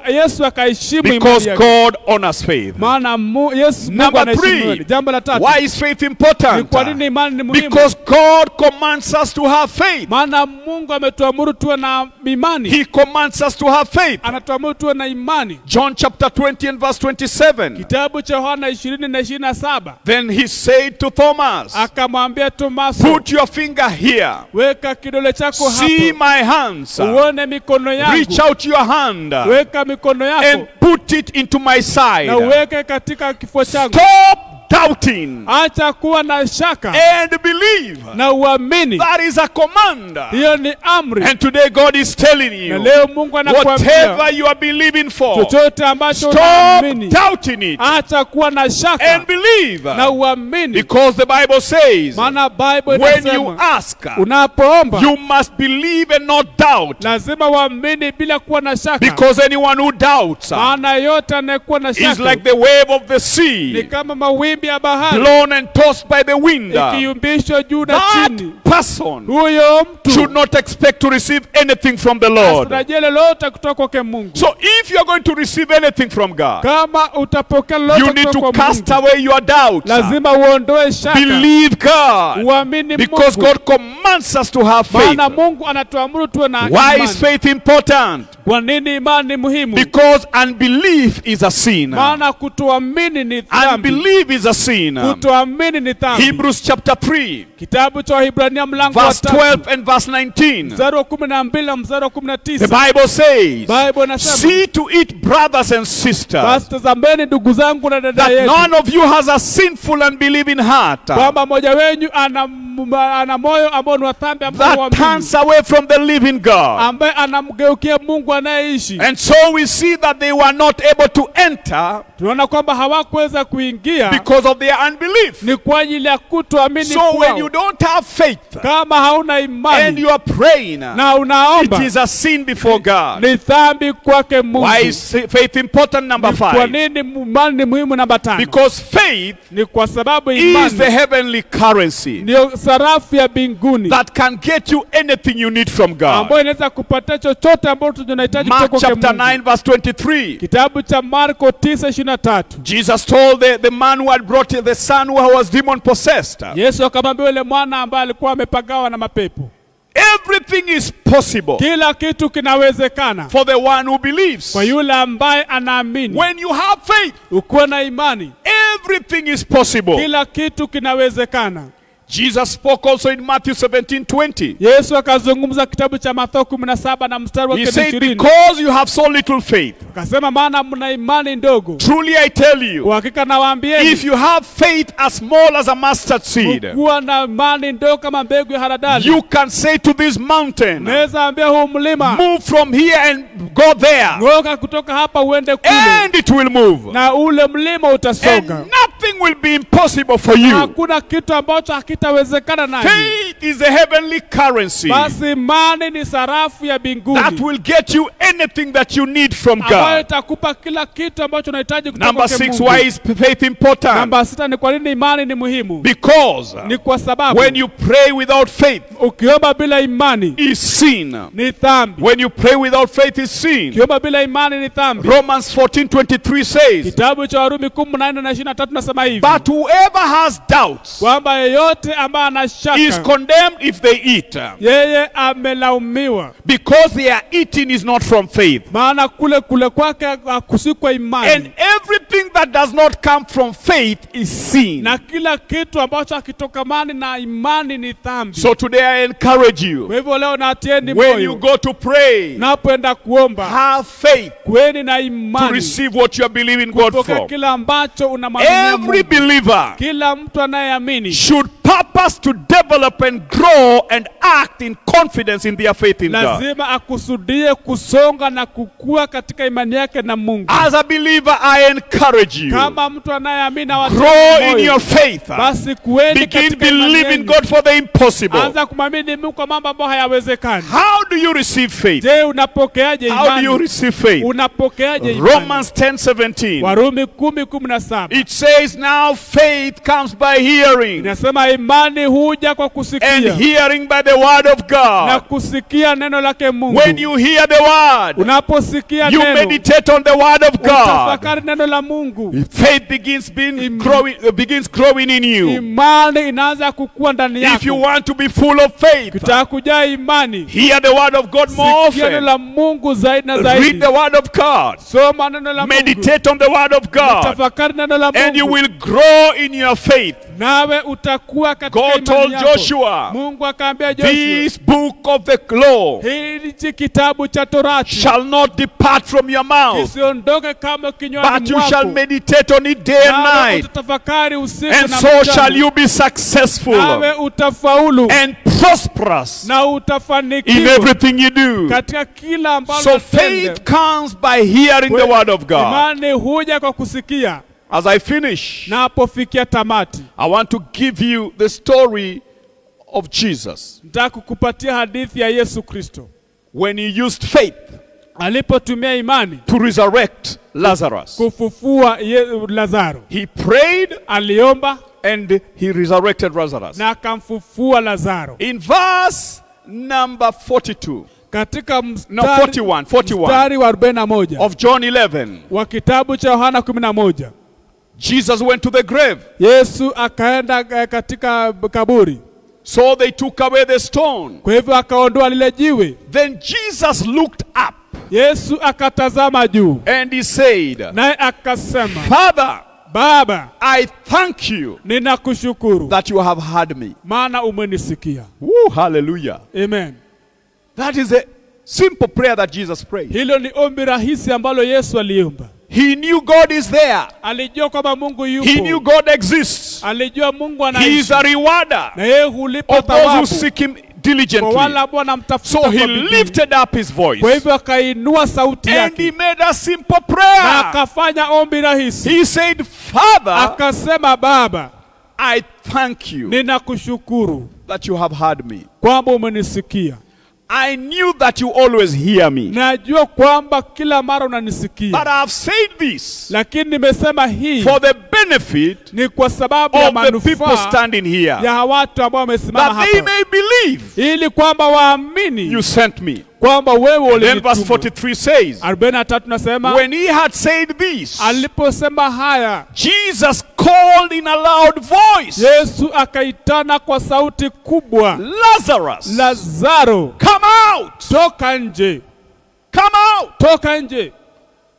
Yesu akaheshimu imani Because yake. God honors faith. Maana Mungu Number anaheshimu 3, imani. Jambo la 3. why is faith Ni important? kwa nini imani ni muhimu? Because God commands us to have faith. Maana Mungu ametuamuru tuwe na imani. He commands us to have faith. Anatuamuru tuwe na imani. John chapter 20 and verse 27. Kitabu cha Yohana 20 na 27. Then he said to Thomas, Akamwambia Tomaso, put your finger here. weka kidole chako See hapo. my hands. Uone mikono Reach yangu. out your hand Weka mikono yako and put it into my side. na uweke katika kifua changu. Stop doubting Acha kuwa na shaka and believe. na uamini. That is a command. Hiyo ni amri. And today God is telling Na you, leo Mungu anakuambia whatever you are believing for, chochote ambacho stop unaamini, doubting it acha kuwa na shaka and believe. na uamini. Because the Bible says, Maana Bible when you inasema ask, unapoomba you must believe and not doubt. lazima uamini bila kuwa na shaka. Because anyone who doubts Maana yote anayekuwa na is shaka like the wave of the ni sea, kama mawimbi ya bahari blown and tossed by the wind. ikiyumbishwa juu na chini. That person Huyo should mtu not expect to receive anything from the Lord. asitarajie lolote kutoka kwake Mungu. So if you are going to receive anything from God, Kama utapokea lolote you need kutoka to kwa cast Mungu, away your doubts. lazima uondoe shaka. Believe God. Uamini Because Mungu. God commands us to have faith. Maana Mungu anatuamuru tuwe na Why imani. is faith important? Kwa nini imani ni muhimu? Because unbelief is a sin. Maana kutoamini ni dhambi. Unbelief is a sin. Kutoamini ni dhambi. Hebrews chapter 3, Kitabu cha Waebrania mlango wa verse 3 12 and verse 19. mstari wa 12 na mstari wa The 19. Bible says, Bible inasema, see to it, brothers and sisters, basi tazameni ndugu zangu na dada that yetu, none of you has a sinful and believing heart kwamba mmoja wenu ana moyo ambao ni wa dhambi, ambao that huamini, turns away from the living God. ambaye anamgeukia Mungu anayeishi. And so we see that they were not able to enter Tunaona kwamba hawakuweza kuingia because of their unbelief. ni kwa ajili ya kutoamini So when kwao. you don't have faith Kama hauna and imani you are praying, na it unaomba, is a sin before God. ni dhambi kwake Mungu. Why is faith important? Number Ni kwa 5. nini imani ni muhimu? Namba 5. Because faith Ni kwa sababu is imani the heavenly currency ndio sarafu ya mbinguni that can get you anything you need from God. ambayo inaweza kupatia chochote ambacho tunahitaji Mark kutoka chapter kwa 9 Mungu. verse 23. Kitabu cha Marko 9:23. Jesus told the man who had brought the son who was demon possessed, Yesu akamwambia yule mwana ambaye alikuwa amepagawa na mapepo, everything is possible kila kitu kinawezekana for the one who believes. kwa yule ambaye anaamini. When you have faith, Ukiwa na imani, everything is possible. kila kitu kinawezekana. Jesus spoke also in Matthew 17:20. Yesu akazungumza kitabu cha Mathayo 17 na mstari wa He said, 20. because you have so little faith, Akasema maana mna imani ndogo. truly I tell you, Kwa hakika nawaambieni, if you have faith as small as a mustard seed, kuwa na imani ndogo kama mbegu ya haradali, you can say to this mountain, naweza ambia huu mlima, move from here and go there, ng'oka kutoka hapa uende kule, and it will move. na ule mlima And utasonga. nothing will be impossible for you. Hakuna kitu ambacho hakitawezekana naye. Faith is a heavenly currency Basi imani ni sarafu ya that mbinguni will get you anything that you need from ambayo God. itakupa kila kitu ambacho unahitaji kutoka Number kwa 6, Mungu. why is faith important? Namba 6 ni kwa nini imani ni muhimu? Because Ni kwa sababu when you pray without faith, ukiomba bila imani is sin. ni dhambi. When you pray without faith, is sin. Ukiomba bila imani ni dhambi. Romans 14:23 says, Kitabu cha Warumi 14:23 nasema hivi, but whoever has doubts kwamba yeyote ambaye ana is shaka condemned if they eat, yeye amelaumiwa, because their eating is not from faith. maana kule kwake hakusikwa imani. And everything that does not come from faith is sin. Na kila kitu ambacho hakitokamani na imani ni dhambi. So today I encourage you, Kwa hivyo leo naatieni when you moyo, go to pray, napoenda kuomba, have faith kweni na to imani receive what you are believing God kupokea for. kila ambacho unamwamini Every Mungu. believer Kila mtu anayeamini should purpose to develop and grow and act in confidence in their faith in God. lazima akusudie kusonga na kukua katika imani yake na Mungu. As a believer, I encourage you, Kama mtu anayeamini grow in your faith. basi kuweni Begin katika imani believing yenu. God for the impossible. Anza kumwamini Mungu kwa mambo ambayo hayawezekani. How do you receive faith? Je, unapokeaje How do you imani? receive faith? Unapokeaje imani? Romans 10:17. Warumi 10:17. It says now faith comes by hearing, Inasema imani huja kwa and kusikia hearing by the word of na God. kusikia neno lake Mungu. When you hear the word, Unaposikia you neno, meditate on the word of God. utafakari neno la Mungu. Faith begins growing in you. Imani inaanza kukua ndani If you yako. want to be full of faith, Ukitaka kujaa imani, hear the word of God more sikia neno often. la Mungu zaidi na Read zaidi. the word of God. Soma neno la Mungu. Meditate on the word of God. Tafakari neno la And you Mungu. will grow in your faith. Nawe utakuwa katika God imani told yako. Joshua, Mungu akaambia Joshua, this book of the law hili kitabu cha Torati shall not depart from your mouth, kisiondoke kama kinywani but you shall mwako. meditate on it day and Nawe night, utatafakari usiku and na so mchana. shall you be successful Nawe utafaulu and prosperous na in utafanikiwa everything you do. katika kila ambalo So unatenda. faith comes by hearing the word of God. Imani huja kwa kusikia. As I finish, Napofikia tamati, I want to give you the story of Jesus nataka kukupatia hadithi ya Yesu Kristo when he used faith alipotumia imani to resurrect Lazarus. kufufua Lazaro. He prayed Aliomba and he resurrected Lazarus. na akamfufua Lazaro. In verse number 42, Katika no, mstari 41 wa 41 of John 11, wa kitabu cha Yohana 11, Jesus went to the grave. Yesu akaenda katika kaburi. So they took away the stone. Kwa hivyo akaondoa lile jiwe. Then Jesus looked up Yesu akatazama juu, and he said, naye akasema, Father, Baba, I thank you ninakushukuru that you have heard me. maana umenisikia. Woo, hallelujah. Amen. That is a simple prayer that Jesus prayed. Hilo ni ombi rahisi ambalo Yesu aliomba. He knew God is there. Alijua kwamba Mungu yupo. He knew God exists. Alijua Mungu He is anaishi. a rewarder Na yeye hulipa of those who thawabu seek him kwa wale diligently. ambao wanamtafuta So kwa he bidii. lifted up his voice Kwa hivyo akainua sauti and yake he made a simple na prayer. akafanya ombi rahisi. He said, Father, Akasema, Baba, I thank you ninakushukuru that you have heard me. kwamba umenisikia. I knew that you always hear me. Najua kwamba kila mara unanisikia. But I have said this Lakini nimesema hii for the benefit ni kwa sababu ya of the people manufaa standing here, ya watu ambao wamesimama that they hapa, may believe ili kwamba waamini you sent me. kwamba wewe Then verse ulinituma. 43 says, 43 nasema, when he had said this, aliposema haya, Jesus called in a loud voice, Yesu akaitana kwa sauti kubwa, Lazarus, Lazaro, come out! toka nje, Come out! toka nje.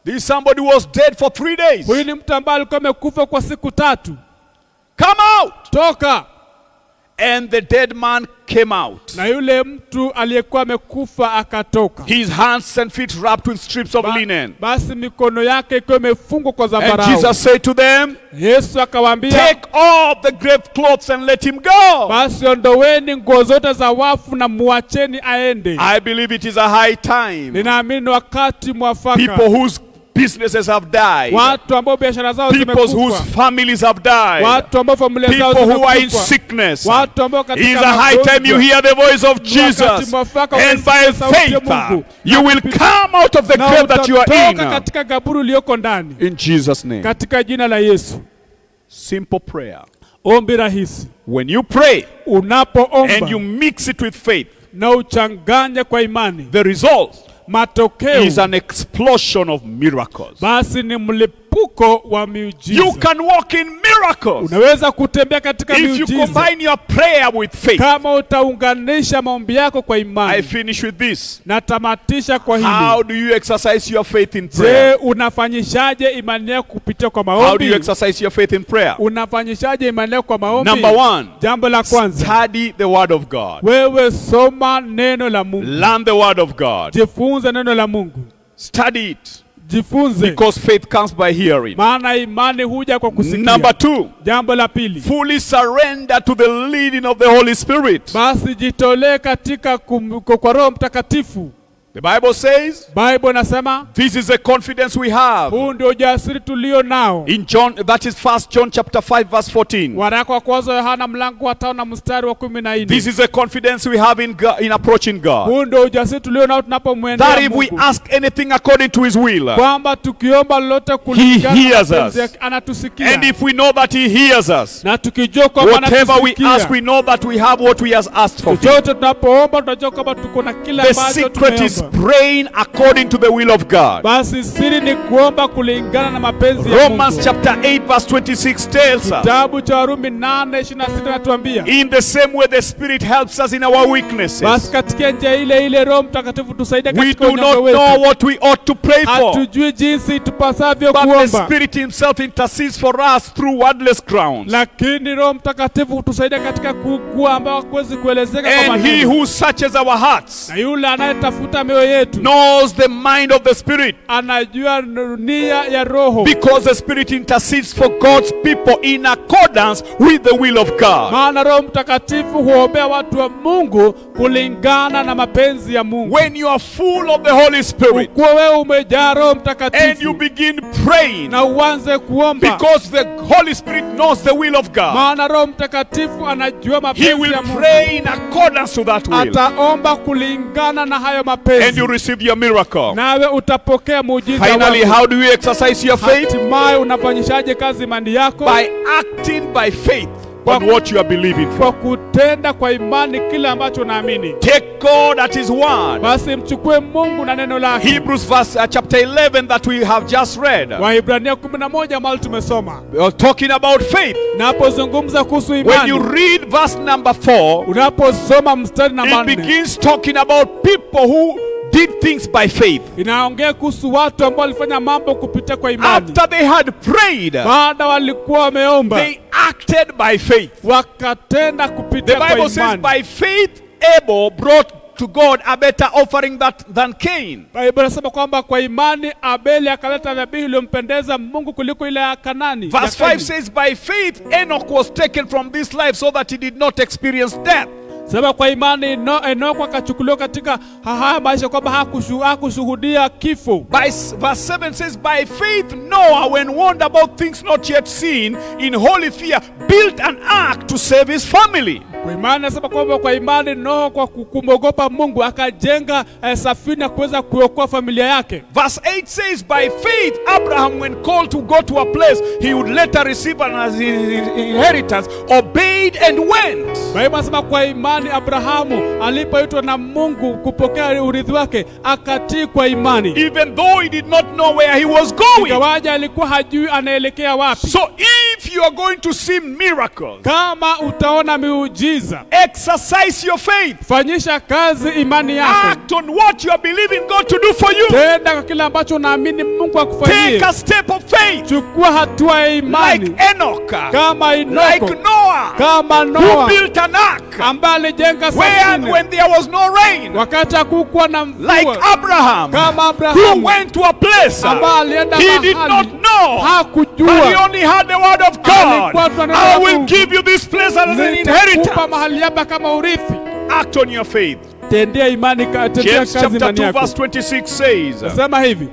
This somebody was dead for 3 days. Huyu ni mtu ambaye alikuwa amekufa kwa siku 3. Come out! Toka. And the dead man came out. Na yule mtu aliyekuwa amekufa akatoka. His hands and feet wrapped with strips of linen. Basi mikono yake ikiwa imefungwa kwa And zambarau. Jesus said to them, Yesu akawaambia, take off the grave clothes and let him go. basi ondoweni nguo zote za wafu na muacheni aende. I believe it is a high time. Ninaamini wakati mwafaka. People whose businesses have died. Watu ambao biashara zao People whose zimekufa. families have died. Watu ambao familia zao People who are in zimekufa. sickness. Watu ambao It is katika a high time you magonjwa. hear the voice of Wakati Jesus. mwafaka And by unasikia sauti ya faith, Mungu. you will come out of the Na grave that you are utatoka in. katika kaburi ulioko ndani. In Jesus' name. Katika jina la Yesu. Simple prayer. Ombi rahisi. When you pray Unapoomba and you mix it with faith, na uchanganye kwa imani, the result matokeo is an explosion of miracles. basi ni mlipuko wa miujiza. You can walk in miracles Unaweza kutembea katika if you miujiza combine your prayer with faith. kama utaunganisha maombi yako kwa I imani. finish with this. Natamatisha kwa How hili. do you exercise your faith in Je, prayer? unafanyishaje imani yako kupitia kwa How do you maombi? exercise your faith in prayer? Unafanyishaje imani yako kwa maombi? Number 1, Jambo la kwanza, study the word of God. wewe soma neno la Mungu. Learn the word of God. Jifunze neno la Mungu. Study it. Jifunze. Because faith comes by hearing. Maana imani huja kwa kusikia. Number 2, Jambo la pili, fully surrender to the leading of the Holy Spirit. basi jitolee katika kwa Roho Mtakatifu. The Bible says, Bible nasema this is the confidence we have. huu ndio ujasiri tulio nao. In John, that is 1 John chapter 5 verse 14. Waraka wa kwanza Yohana mlango wa 5 na mstari wa 14. This is the confidence we have in God, in approaching God. Huu ndio ujasiri tulio nao tunapomwendea That if we Mungu. ask anything according to his will, Kwamba tukiomba lolote he kulingana na hears mapenzi us. yake anatusikia. And if we know that he hears us, Na tukijua kwamba whatever we ask, anatusikia. we know that we have what we have asked for. Chochote tunapoomba tunajua kwamba tuko na kila The ambacho secret is tumeomba. praying according to the will of God. Basi siri ni kuomba kulingana na mapenzi ya Romans Mungu. chapter 8 verse 26 tells us, Kitabu cha Warumi 8:26 natuambia. in the same way the Spirit helps us in our Basi weaknesses. katika njia ile ile Roho Mtakatifu tusaidia We katika do unyonge not wetu. know what we ought to pray for, Hatujui jinsi tupasavyo but the kuomba. Spirit himself intercedes for us through wordless grounds. Lakini Roho Mtakatifu hutusaidia katika kukua ambao hakuwezi kuelezeka kwa And he maneno. who searches our hearts Na yule anayetafuta mioyo yetu knows the mind of the Spirit, anajua nia ya Roho. because the Spirit intercedes for God's people in accordance with the will of God. Maana Roho Mtakatifu huombea watu wa Mungu kulingana na mapenzi ya Mungu. When you are full of the Holy Spirit Ukuwa wewe umejaa Roho and you Mtakatifu begin praying, na uanze kuomba, because the Holy Spirit knows the will of God, maana Roho Mtakatifu anajua he mapenzi will ya Mungu. pray in accordance to that will, Ataomba kulingana na hayo and mapenzi. you receive your miracle. Nawe utapokea muujiza Finally, wako. how do you exercise your faith? Hatimaye unafanyishaje kazi imani yako? By acting by faith on what you are believing for. Kwa kutenda kwa imani kile ambacho unaamini. Take God at his word. Basi mchukue Mungu na neno lake. Hebrews chapter 11 that we have just read, Waebrania 11 mahali tumesoma. talking about faith. Napozungumza kuhusu When you imani, read verse number 4, unaposoma mstari namba it 4, begins talking about people who did things by faith. inaongea kuhusu watu ambao walifanya mambo kupitia kwa imani. After they had prayed, Baada walikuwa wameomba, they acted by faith. wakatenda The kupitia kwa Bible says, imani. by faith Abel brought to God a better offering than Cain. Biblia inasema kwamba kwa imani Abeli akaleta dhabihu iliyompendeza Mungu kuliko ile ya Kanani. ya Verse 5 Kaini. says, by faith Enoch was taken from this life so that he did not experience death. Sema kwa imani Enoko akachukuliwa katika haya maisha kwamba hakushuhudia kifo. Verse 7 says, by faith Noah, when warned about things not yet seen, in holy fear, built an ark to save his family. Kwa imani nasema kwamba kwa imani Noa kwa kumwogopa Mungu akajenga safina kuweza kuokoa familia yake. Verse 8 says, by faith Abraham, when called to go to a place he would later receive an inheritance, obeyed and went. Biblia inasema kwa imani Abrahamu alipoitwa na Mungu kupokea urithi wake akatii kwa imani. Even though he did not know where he was going. Ingawaje alikuwa hajui anaelekea wapi. So if you are going to see miracles, Kama utaona miujiza, exercise your faith. fanyisha kazi imani yako. Act on what you are believing God to do for you. Tenda kwa kile ambacho unaamini Mungu akufanyie. Take a step of faith. Chukua hatua ya imani. Like Enoch. Kama Like Enoko. Noah. Kama Who Noa built an ark. ambaye alijenga Where safina when there was no rain. wakati hakukuwa na Like mvua. Abraham. Kama Who Abrahamu went to a place. ambaye alienda He did mahali not know. But he hakujua. only had the word of Alikuwa God. tu ananena I will Mungu. give you this place as an Nitakupa inheritance. mahali hapa kama urithi. Act on your faith. Tendea imani, tendea James kazi chapter imani 2 yako. verse 26 says, Sema hivi,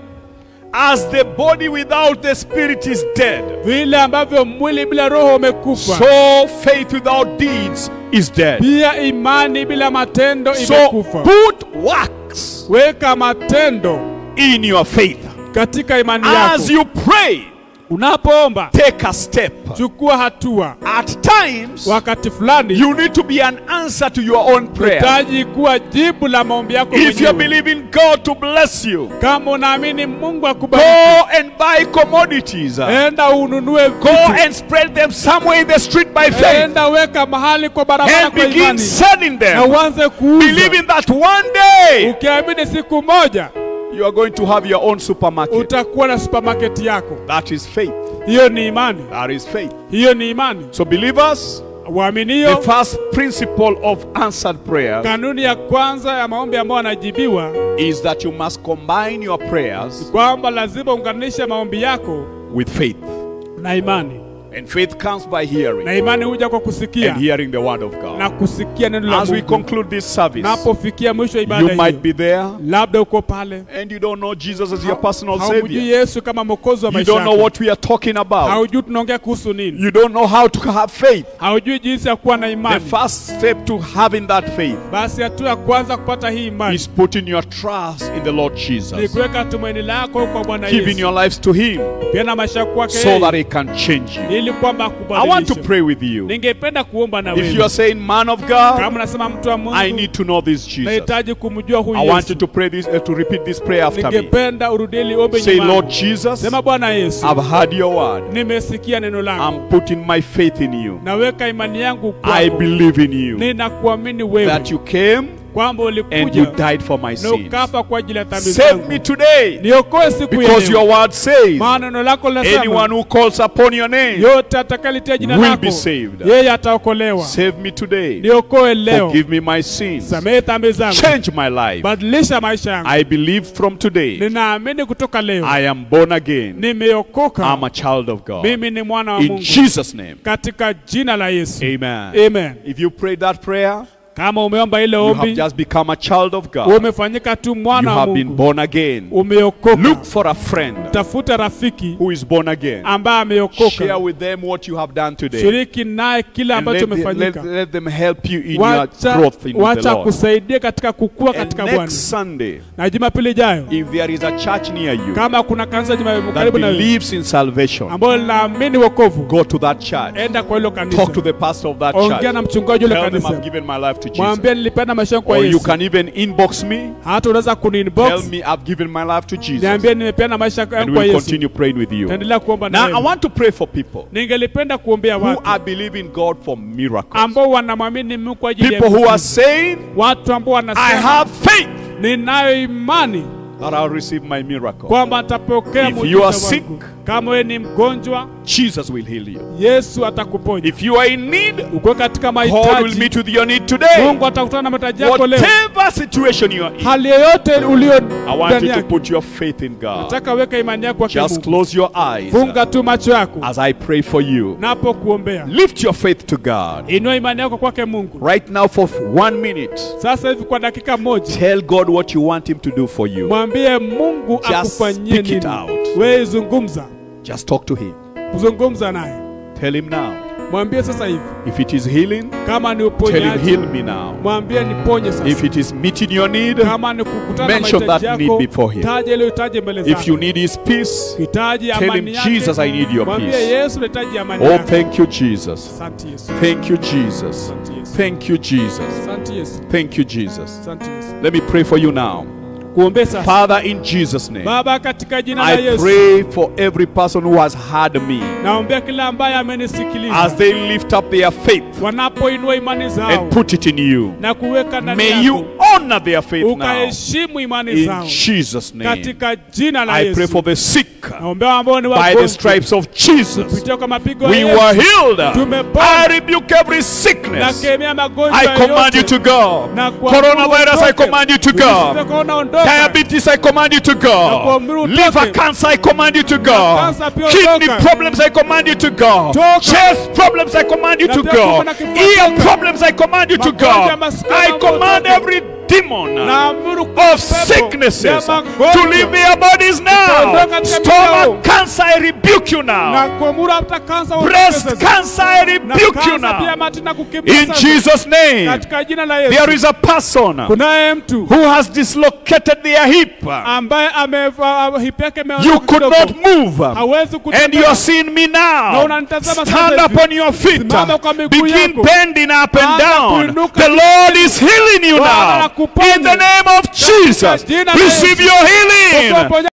as the body without the spirit is dead, vile ambavyo mwili bila roho umekufa, so faith without deeds is dead. pia imani bila matendo So imekufa. put works Weka matendo in your faith. katika imani yako. As you pray, Unapoomba, take a step. chukua hatua. At times, Wakati fulani you need to be an answer to your own prayer. unahitaji kuwa jibu la maombi yako If you mwenyewe. believe in God to bless you, Kama unaamini Mungu akubariki, go and buy commodities. enda ununue Go vitu. and spread them somewhere in the street by faith. Enda weka mahali kwa barabara And kwa begin imani. selling Na them. uanze kuuza. Believing that one day Ukiamini siku moja you are going to have your own supermarket. utakuwa na supermarket yako. That is faith. Hiyo ni imani. That is faith. Hiyo ni imani. So believers, the Waaminio, first principle of answered prayer kanuni ya kwanza ya maombi ambayo yanajibiwa is that you must combine your prayers kwamba lazima unganishe maombi yako with faith. na imani. And faith comes by hearing. na imani huja kwa kusikia And hearing the word of na God. kusikia neno la As we Mungu. conclude this service, Napofikia mwisho wa ibada you might hiyo, be there labda uko pale and you don't know Jesus as your personal haumjui Savior. Yesu kama mwokozi wa You maisha don't know yako. what we are talking about. Haujui tunaongea kuhusu nini. You don't know how to have faith. Haujui jinsi ya kuwa na The imani. first step to having that faith Basi hatua ya kwanza kupata hii imani is putting your trust in the Lord ni Jesus. kuweka tumaini lako kwa Bwana Giving Yesu. your lives to Him Pia na maisha yako kwake so that yeye, He can change you. ili kwamba I want to akubadilishe. pray with you. Ningependa kuomba na If you are wewe. saying, man of God, Kama unasema mtu wa I Mungu, need to know this Jesus. nahitaji kumjua huyu I want you Yesu. to pray this, to repeat this prayer after me. Ningependa urudie ili ombe Say, nyuma. Lord Jesus, Sema Bwana Yesu, I've heard your word. nimesikia neno lako. I'm putting my faith in you. Naweka imani yangu I kwako. believe in you. Ninakuamini wewe That you came kwamba and you ulikuja died for my na sins. ukafa kwa ajili ya dhambi Save zangu. me today. Niokoe siku ya Because your leo. word says, Maana neno lako anyone linasema who calls upon your name yote atakayelitia jina will lako be saved. yeye ataokolewa. Save me today. Niokoe leo. Forgive me my sins. Samehe dhambi zangu. Change my life. Badilisha maisha yangu. I believe from today Ninaamini kutoka leo I am born again. nimeokoka. I'm a child of God. Mimi ni mwana wa In Mungu. Jesus' name. Katika jina la Yesu. Amen. Amen. If you prayed that prayer, Kama umeomba ile you have ombi, just become a child of God. umefanyika tu You mwana wa have been Mungu. born again. Umeokoka. Look for a friend Tafuta rafiki who is born again. ambaye Share ameokoka. with them what you have done today. Shiriki naye kile And ambacho let umefanyika. them help you in your growth in the Wacha Lord. kusaidia katika kukua And katika Bwana. next Sunday, Na Jumapili ijayo, if there is a church near you kama kuna kanisa that karibu na wewe believes in salvation, ambalo linaamini wokovu, go to that church. enda kwa hilo Talk kanisa. to the pastor of that Ongea na church. mchungaji ule Tell them I've kanisa. given my life to Jesus. Mwambie nilipenda maisha yangu kwa Or you Yesu. can even inbox me. Hata unaweza Tell kuni-inbox. me I've given my life to Jesus. Niambie nimependa maisha And yangu kwa we'll Yesu. continue praying with you. Naendelea kuomba na Now I wewe. want to pray for people Ningelipenda kuombea who watu are believing God for miracles. ambao wanamwamini Mungu kwa ajili ya People who are miujiza. saying, Watu ambao I wanasema have faith ninayo imani that I'll receive my miracle. kwamba atapokea If you muujiza are sick, wangu. Kama wewe ni mgonjwa, Jesus will heal you. Yesu atakuponya. If you are in need, Uko katika God will mahitaji, meet with your need today. Mungu atakutana na mahitaji yako leo. Whatever situation you are in, Hali yoyote ulio I want ndani you to yake, put your faith in God. nataka weka imani yako kwa Just Mungu. close your eyes Funga tu macho yako as I pray for you. napo kuombea. Lift your faith to God. Inua imani yako kwake Mungu. Right now for 1 minute. Sasa hivi kwa dakika moja, Tell God what you want Him to do for you. mwambie Mungu Just akufanyie speak it nini. out. Wewe zungumza. Just talk to Him. Zungumza naye. Tell Him now. Mwambie sasa hivi. If it is healing, Kama ni tell Him, uponyaji, heal me now. mwambie niponye sasa. If it is meeting your need, Kama ni kukutana na mention mahitaji that yako, need before Him. taja ile uhitaji mbele zake. If you need His peace, Hitaji tell Him, amani yake. Jesus, I need your Mwambie peace. Yesu nahitaji amani Oh, yako. thank you, Jesus. Asante Yesu. Thank you, Jesus. Asante Yesu. Thank you, Jesus. Asante Yesu. Thank you, Jesus. Asante Yesu. Let me pray for you now. Kuombe sasa. Father, in Jesus' name, Baba, katika jina la I Yesu, pray for every person who has heard me naombea kila ambaye amenisikiliza, as they lift up their faith wanapoinua imani zao and put it in you. na kuweka ndani May yako, you honor their faith now. ukaheshimu imani In zao Jesus' name, katika jina la I pray Yesu. for the sick. Naombea ambao ni By the wagonjwa, stripes of Jesus, kupitia kwa mapigo we ya were Yesu healed. tumepona. I rebuke every na sickness. kemea magonjwa I command you yote. to go. Na kwa Coronavirus, I uondoke. command you to go. Usije kuona ondoka. Diabetes, I command you to Na go. kuamuru utoke. Liver cancer, I command you to go. cancer pia Kidney utoka. problems, I command you to go. Toka. Chest problems, I command you Na to pia go. kuwa na kifua Ear toka. problems, I command you to go. Magonjwa ya masikio I na command utoke. every demon Naamuru of pepo sicknesses ya magonjwa to leave their bodies now. Kuondoka katika Stomach mioyo. cancer, I rebuke you na now. kuamuru hata kansa Breast cancer, I na rebuke you kansa pia now. mati na kukimbia In sasa. Jesus' name, Katika jina la Yesu. there is a person Kunaye mtu who has dislocated their hip. ambaye hip yake You could not move. hawezi And you are seeing me Na now. unanitazama Stand sasa hivi. upon your feet. Simama kwa miguu Begin yako. bending up and Anza down. kuinuka The Lord is healing you Bwana now. anakuponya. In the name of Jesus, jina la receive Yesu. your healing. Pokea